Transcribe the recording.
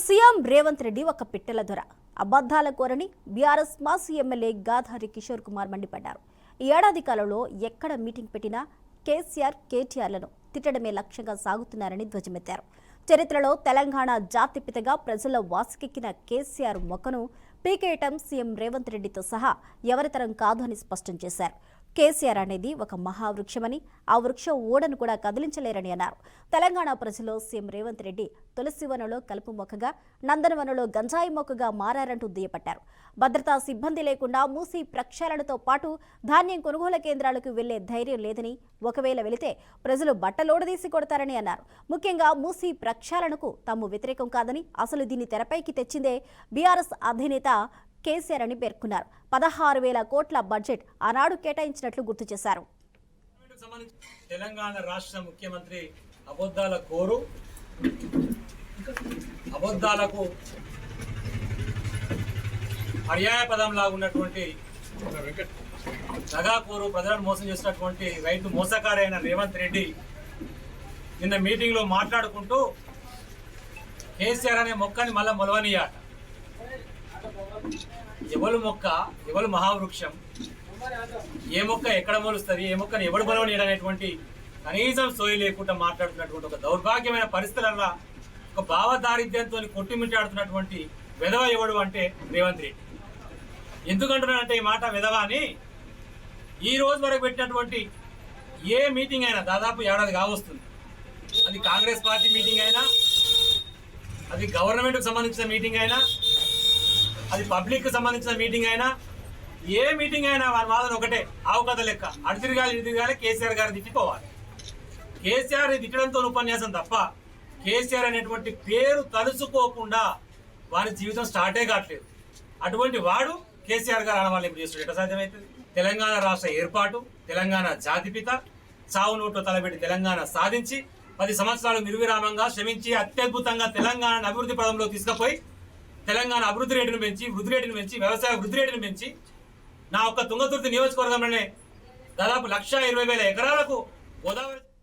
CM Revanth Reddy ఒక పిట్టల దొర అబద్ధాల కోరని బీఆర్ఎస్ మాజీ ఎమ్మెల్యే గాధారి కిషోర్ కుమార్ మండిపడ్డారు. ఈ ఏడాది కాలంలో ఎక్కడ మీటింగ్ పెట్టినా కేసీఆర్ కేటీఆర్లను తిట్టడమే లక్ష్యంగా సాగుతున్నారని ధ్వజమెత్తారు. చరిత్రలో తెలంగాణ జాతిపితగా ప్రజల వాసికెక్కిన కేసీఆర్ మొక్కను పీకేయటం సీఎం రేవంత్ రెడ్డితో సహా ఎవరితరం కాదు అని స్పష్టం చేశారు. కేసీఆర్ అనేది ఒక మహావృక్షమని ఆ వృక్షం ఓడను కూడా కదిలించలేరని అన్నారు. తెలంగాణ ప్రజలు సీఎం రేవంత్ రెడ్డి తులసివనంలో కలుపు మొక్కగా, నందనవనంలో గంజాయి మొక్కగా మారారంటూ దుయ్యపట్టారు. భద్రతా సిబ్బంది లేకుండా మూసీ ప్రక్షాళనతో పాటు ధాన్యం కొనుగోలు కేంద్రాలకు వెళ్లే ధైర్యం లేదని, ఒకవేళ వెళితే ప్రజలు బట్టలోడదీసి కొడతారని అన్నారు. ముఖ్యంగా మూసీ ప్రక్షాళనకు తాము వ్యతిరేకం కాదని, అసలు దీన్ని తెరపైకి తెచ్చిందే బీఆర్ఎస్ అధినేత కేసీఆర్ అని పేర్కొన్నారు. 16,000 కోట్ల బడ్జెట్ ఆనాడు కేటాయించినట్లు గుర్తు చేశారు. తెలంగాణ రాష్ట్ర ముఖ్యమంత్రి అబద్ధాల కోరు, అబద్ధాలకు పర్యాయ పదంలా ఉన్నటువంటి దగాకోరు, ప్రజలను మోసం చేసినటువంటి రైతు మోసకారైన రేవంత్ రెడ్డి నిన్న మీటింగ్లో మాట్లాడుకుంటూ కేసీఆర్ అనే మొక్కని మళ్ళా మొలవనియాట. ఎవరు మొక్క, ఎవరు మహావృక్షం, ఏ మొక్క ఎక్కడ మొలుస్తుంది, ఏ మొక్కను ఎవడు బలవనీయడనేటువంటి కనీసం సోయి లేకుండా మాట్లాడుతున్నటువంటి ఒక దౌర్భాగ్యమైన పరిస్థితులలో ఒక భావదారిద్ర్యంతో కొట్టిమిట్టాడుతున్నటువంటి విధవ ఎవడు అంటే రేవంత్ రెడ్డి. ఎందుకంటున్నానంటే ఈ మాట విధవ అని, ఈ రోజు వరకు పెట్టినటువంటి ఏ మీటింగ్ అయినా దాదాపు ఏడాది కావస్తుంది. అది కాంగ్రెస్ పార్టీ మీటింగ్ అయినా, అది గవర్నమెంట్కి సంబంధించిన మీటింగ్ అయినా, అది పబ్లిక్కి సంబంధించిన మీటింగ్ అయినా, ఏ మీటింగ్ అయినా వాళ్ళ వాదన ఒకటే, ఆవు కథ లెక్క. అటు తిరగాలి ఇటు తిరగాలి, కేసీఆర్ గారు తిట్టిపోవాలి. కేసీఆర్ని తిట్టడంతో ఉపన్యాసం తప్ప కేసీఆర్ అనేటువంటి పేరు తలుచుకోకుండా వారి జీవితం స్టార్టే కావట్లేదు. అటువంటి వాడు కేసీఆర్ గారు అనవాళ్ళు ఇప్పుడు చేస్తాడు. ఎట్లా సాధ్యమవుతుంది? తెలంగాణ రాష్ట్ర ఏర్పాటు, తెలంగాణ జాతిపిత, చావు నోట్లో తలబెట్టి తెలంగాణ సాధించి 10 సంవత్సరాలు నిర్విరామంగా శ్రమించి అత్యద్భుతంగా తెలంగాణను అభివృద్ధి పదంలో తీసుకుపోయి తెలంగాణ అభివృద్ధి రేటును పెంచి, వృద్ధి రేటును పెంచి, వ్యవసాయ వృద్ధి రేటును పెంచి, నా ఒక్క తుంగతుర్తి నియోజకవర్గంలోనే దాదాపు 1,20,000 ఎకరాలకు గోదావరి